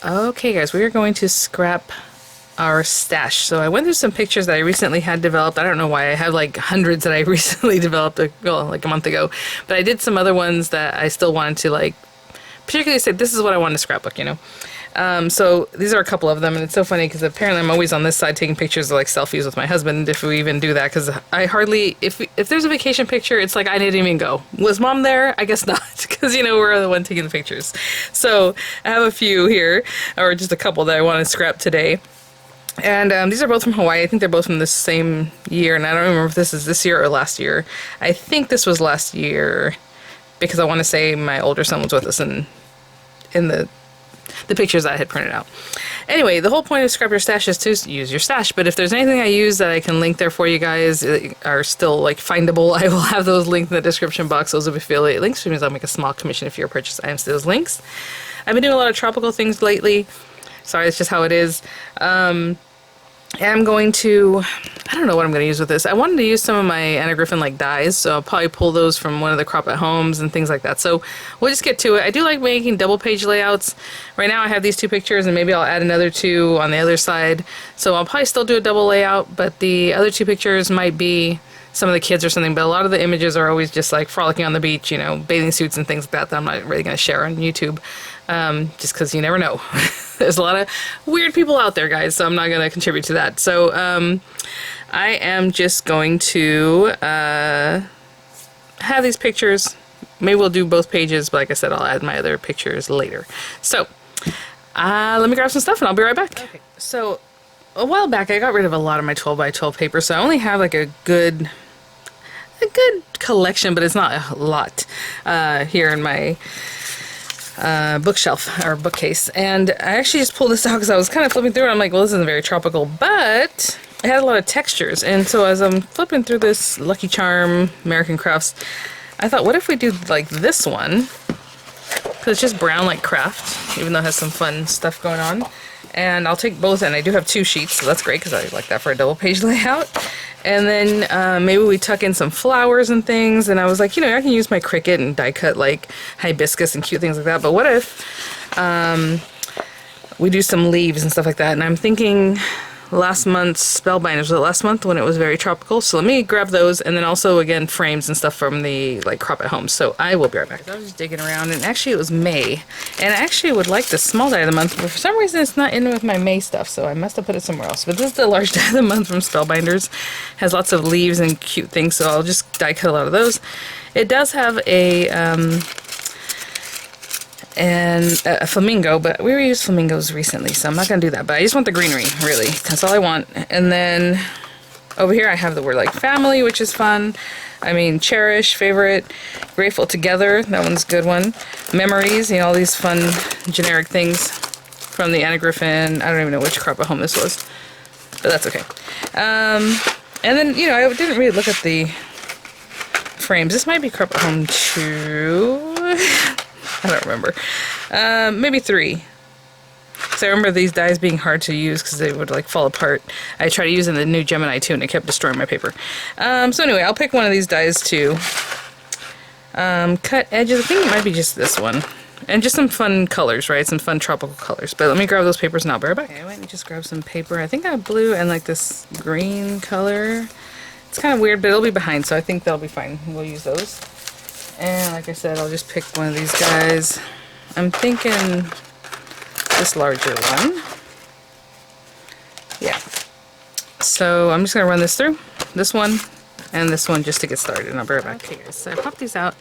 Okay guys, we are going to scrap our stash. So I went through some pictures that I recently had developed. I don't know why I have like hundreds that I recently developed like a month ago, but I did some other ones that I still wanted to like particularly say this is what I want to scrapbook, you know. So these are a couple of them, and it's so funny because apparently I'm always on this side taking pictures of like selfies with my husband, if we even do that, because I hardly, if there's a vacation picture, it's like I didn't even go. Was mom there? I guess not, because you know we're the one taking the pictures. So I have a few here, or just a couple that I want to scrap today. And these are both from Hawaii. I think they're both from the same year, and I don't remember if this is this year or last year. I think this was last year, because I want to say my older son was with us in the pictures that I had printed out. Anyway, the whole point of Scrap Your Stash is to use your stash, but if there's anything I use that I can link there for you guys are still like findable, I will have those linked in the description box. Those will be affiliate links, which means I'll make a small commission if you purchase items to those links. I've been doing a lot of tropical things lately. Sorry, it's just how it is. I'm going to, I don't know what I'm going to use with this. I wanted to use some of my Griffin like dies, so I'll probably pull those from one of the crop at homes and things like that. So we'll just get to it. I do like making double page layouts. Right now I have these two pictures, and maybe I'll add another two on the other side. So I'll probably still do a double layout, but the other two pictures might be some of the kids or something, but a lot of the images are always just like frolicking on the beach, you know, bathing suits and things like that I'm not really going to share on YouTube, just because you never know. There's a lot of weird people out there, guys, so I'm not going to contribute to that. So I am just going to have these pictures. Maybe we'll do both pages, but like I said, I'll add my other pictures later. So let me grab some stuff and I'll be right back. Okay, so a while back I got rid of a lot of my 12 by 12 paper, so I only have like a good collection, but it's not a lot here in my bookshelf or bookcase. And I actually just pulled this out because I was kind of flipping through it. I'm like, well, this isn't very tropical, but it had a lot of textures. And so as I'm flipping through this Lucky Charm American Crafts, I thought, what if we do like this one? Because it's just brown like craft, even though it has some fun stuff going on. And I'll take both, and I do have two sheets, so that's great because I like that for a double page layout. And then maybe we tuck in some flowers and things, and I was like, you know, I can use my Cricut and die cut like hibiscus and cute things like that, but what if we do some leaves and stuff like that? And I'm thinking last month's Spellbinders, was it last month when it was very tropical? So let me grab those, and then also again frames and stuff from the like crop at home. So I will be right back. I was just digging around, and actually it was May, and I actually would like the small die of the month, but for some reason it's not in with my May stuff, so I must have put it somewhere else. But this is the large die of the month from Spellbinders. Has lots of leaves and cute things, so I'll just die cut a lot of those. It does have a flamingo, but we reused flamingos recently, so I'm not going to do that. But I just want the greenery, really. That's all I want. And then over here I have the word like family, which is fun. I mean, cherish, favorite, grateful together. That one's a good one. Memories, you know, all these fun generic things from the Griffin. I don't even know which crop at home this was, but that's okay. And then, you know, I didn't really look at the frames. This might be crop at home too. I don't remember. Maybe 3. So I remember these dies being hard to use because they would like fall apart. I tried to use in the new Gemini too, and it kept destroying my paper. So anyway, I'll pick one of these dies to cut edges. I think it might be just this one. And just some fun colors, right? Some fun tropical colors. But let me grab those papers and I'll be right back. Okay, I went and just grab some paper. I think I have blue and like this green color. It's kind of weird, but it'll be behind, so I think that'll be fine. We'll use those. And like I said, I'll just pick one of these guys. I'm thinking this larger one. Yeah. So I'm just going to run this through. This one and this one just to get started, and I'll be right back. Okay guys, so I popped these out.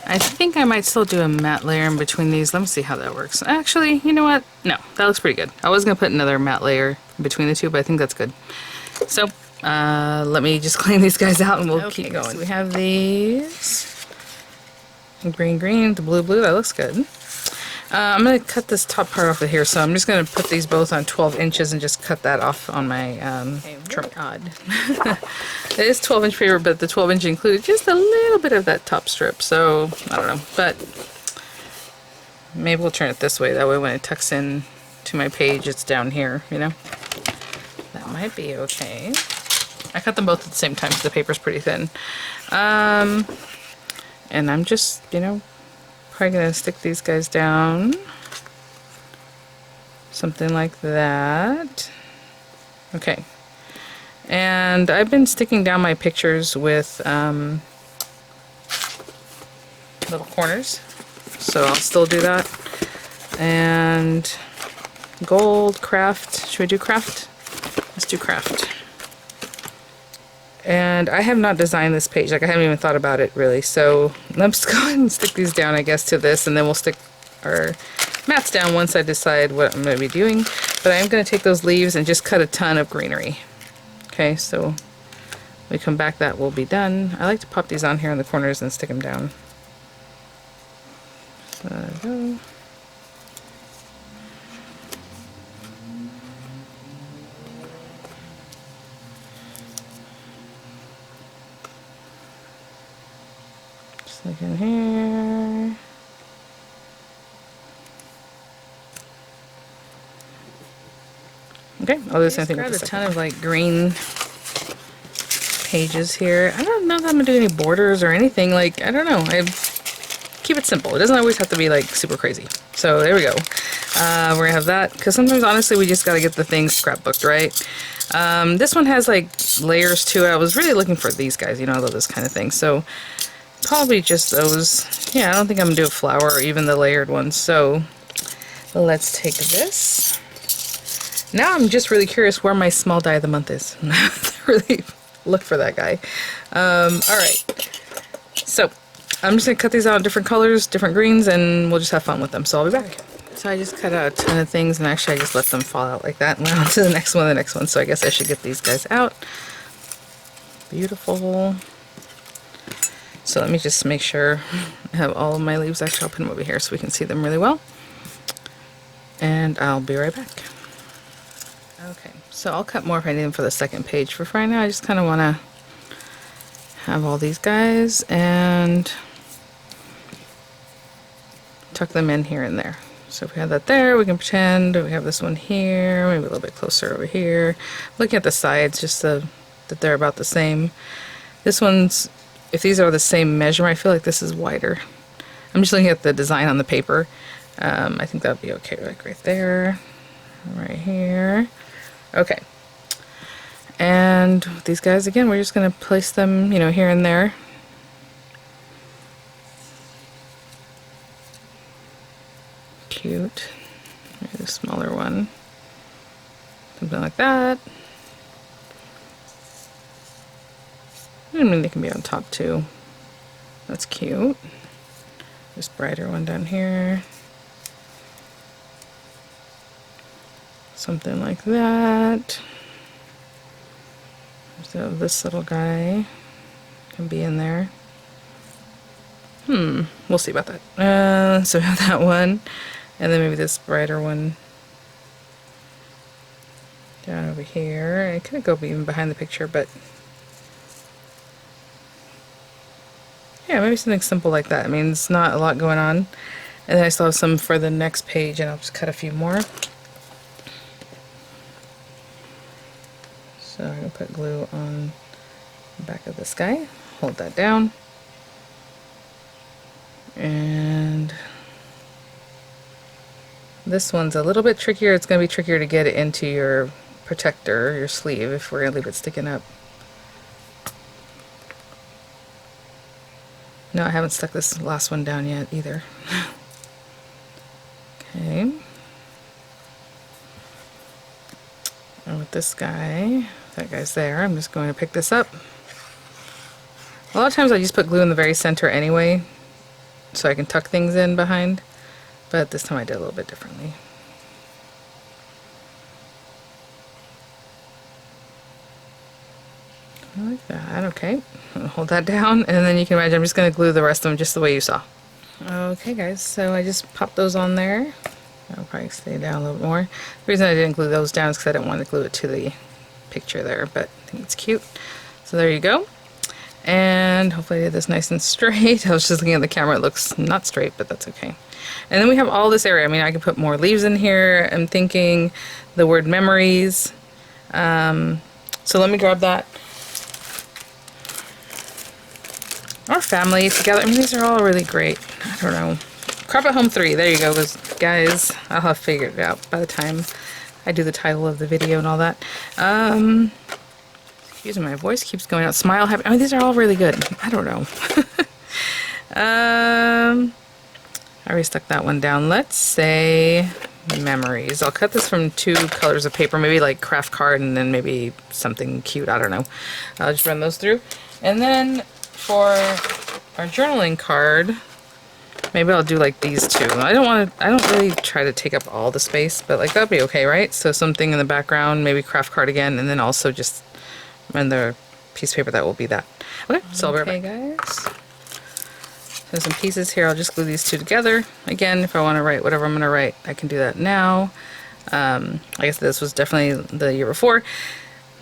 I think I might still do a matte layer in between these. Let me see how that works. Actually, you know what? No, that looks pretty good. I was going to put another matte layer between the two, but I think that's good. So let me just clean these guys out and we'll keep going. So we have these. Green, green, the blue, blue, that looks good. I'm going to cut this top part off of here, so I'm just going to put these both on 12 inches and just cut that off on my trim. Odd. It is 12-inch paper, but the 12-inch included just a little bit of that top strip, so I don't know. But maybe we'll turn it this way, that way when it tucks in to my page, it's down here, you know? That might be okay. I cut them both at the same time, so the paper's pretty thin. And I'm just, you know, probably going to stick these guys down. Something like that. Okay. And I've been sticking down my pictures with little corners, so I'll still do that. And gold, craft. Should we do craft? Let's do craft. And I have not designed this page, like I haven't even thought about it really, so let's go ahead and stick these down I guess to this, and then we'll stick our mats down once I decide what I'm going to be doing. But I am going to take those leaves and just cut a ton of greenery. Okay, so when we come back that will be done. I like to pop these on here in the corners and stick them down. So there we go. Just like in here. Okay, I'll do the same thing with a ton of like green pages here. I don't know that I'm gonna do any borders or anything. Like, I don't know. I keep it simple. It doesn't always have to be like super crazy. So there we go. We're gonna have that because sometimes honestly we just gotta get the things scrapbooked, right? This one has like layers to it. I was really looking for these guys. You know, I love this kind of thing. So probably just those. Yeah, I don't think I'm gonna do a flower or even the layered ones. So let's take this. Now I'm just really curious where my small die of the month is. Really look for that guy. Alright, so I'm just going to cut these out in different colors, different greens, and we'll just have fun with them. So I'll be back. So I just cut out a ton of things, and actually I just let them fall out like that and went on to the next one, So I guess I should get these guys out. Beautiful. So let me just make sure I have all of my leaves. Actually, I'll put them over here so we can see them really well. And I'll be right back. Okay, so I'll cut more if I need them for the second page. For right now, I just kind of want to have all these guys and tuck them in here and there. So if we have that there, we can pretend we have this one here, maybe a little bit closer over here. Looking at the sides, just so that they're about the same. This one's, if these are the same measurement, I feel like this is wider. I'm just looking at the design on the paper. I think that would be okay, like right there, right here. Okay, and these guys again, we're just going to place them, you know, here and there. Cute. Maybe a smaller one, something like that. I mean, they can be on top too. That's cute. This brighter one down here. Something like that. So this little guy can be in there. We'll see about that. So we have that one, and then maybe this brighter one down over here. It could go even behind the picture, but yeah, maybe something simple like that. I mean, it's not a lot going on. And then I still have some for the next page, and I'll just cut a few more. So I'm going to put glue on the back of this guy, hold that down, and this one's a little bit trickier. It's going to be trickier to get it into your protector, your sleeve, if we're going to leave it sticking up. No, I haven't stuck this last one down yet either. Okay. And with this guy, that guy's there, I'm just going to pick this up. A lot of times I just put glue in the very center anyway, so I can tuck things in behind, but this time I did a little bit differently. Like that. Okay, hold that down, and then you can imagine I'm just going to glue the rest of them just the way you saw. Okay guys, so I just popped those on there. I'll probably stay down a little bit more. The reason I didn't glue those down is because I didn't want to glue it to the picture there, but I think it's cute. So there you go. And hopefully I did this nice and straight. I was just looking at the camera, it looks not straight, but that's okay. And then we have all this area. I mean, I could put more leaves in here. I'm thinking the word memories. So let me grab that. Our family together. I mean, these are all really great. I don't know. Crop at Home 3. There you go, guys. I'll have figured it out by the time I do the title of the video and all that. Excuse me, my voice keeps going out. Smile, happy. I mean, these are all really good. I don't know. I already stuck that one down. Let's say memories. I'll cut this from 2 colors of paper, maybe like craft card and then maybe something cute. I don't know. I'll just run those through. And then for our journaling card, maybe I'll do like these 2. I don't really try to take up all the space, but like that'd be okay, right? So something in the background, maybe craft card again, and then also just another piece of paper that will be that. Okay, so I'll be right back. Guys. There's some pieces here. I'll just glue these 2 together. Again, if I want to write whatever I'm going to write, I can do that now. I guess this was definitely the year before.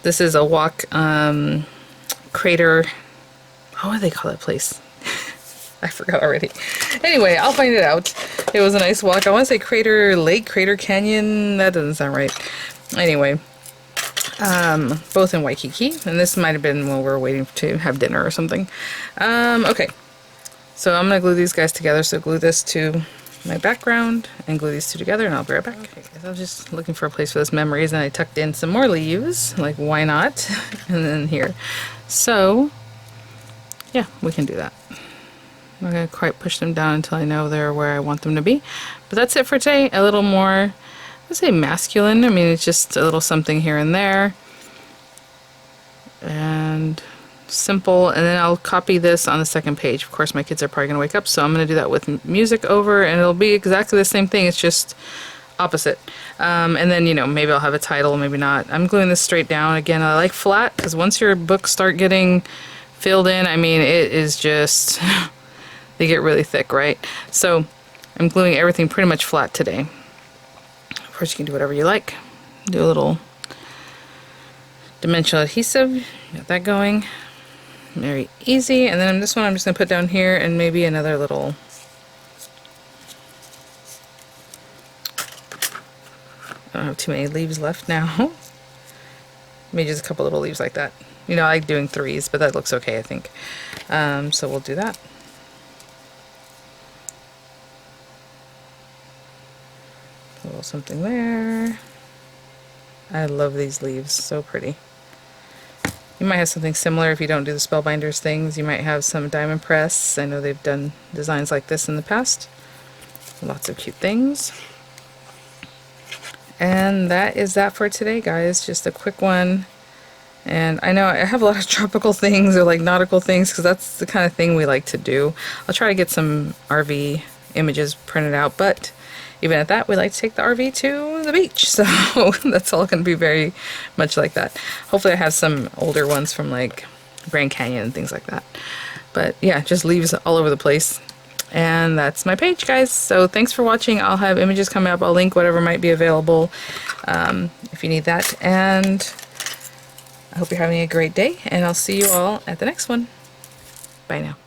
This is a walk crater. Oh, what do they call that place? I forgot already. Anyway, I'll find it out. It was a nice walk. I want to say Crater Lake, Crater Canyon. That doesn't sound right. Anyway, both in Waikiki. And this might have been when we were waiting to have dinner or something. Okay. So I'm going to glue these guys together. So glue this to my background and glue these 2 together, and I'll be right back. Okay, so I was just looking for a place for this memories, and I tucked in some more leaves. Like, why not? And then here. So, yeah, we can do that. I'm not going to quite push them down until I know they're where I want them to be. But that's it for today. A little more, let's say masculine. I mean, it's just a little something here and there. And simple. And then I'll copy this on the second page. Of course, my kids are probably going to wake up, so I'm going to do that with music over, and it'll be exactly the same thing. It's just opposite. And then, you know, maybe I'll have a title, maybe not. I'm gluing this straight down. Again, I like flat, because once your books start getting filled in, I mean, it is just... they get really thick, right? So I'm gluing everything pretty much flat today. Of course, you can do whatever you like. Do a little dimensional adhesive. Got that going. Very easy. And then this one I'm just going to put down here, and maybe another little... I don't have too many leaves left now. Maybe just a couple little leaves like that. You know, I like doing 3s, but that looks okay, I think. So we'll do that. A little something there. I love these leaves, so pretty. You might have something similar if you don't do the Spellbinders things. You might have some diamond press. I know they've done designs like this in the past. Lots of cute things. And that is that for today, guys. Just a quick one. And I know I have a lot of tropical things or like nautical things, because that's the kind of thing we like to do. I'll try to get some RV images printed out, but even at that, we like to take the RV to the beach, so that's all going to be very much like that. Hopefully I have some older ones from like Grand Canyon and things like that. But yeah, just leaves all over the place. And that's my page, guys. So thanks for watching. I'll have images coming up. I'll link whatever might be available if you need that. And I hope you're having a great day, and I'll see you all at the next one. Bye now.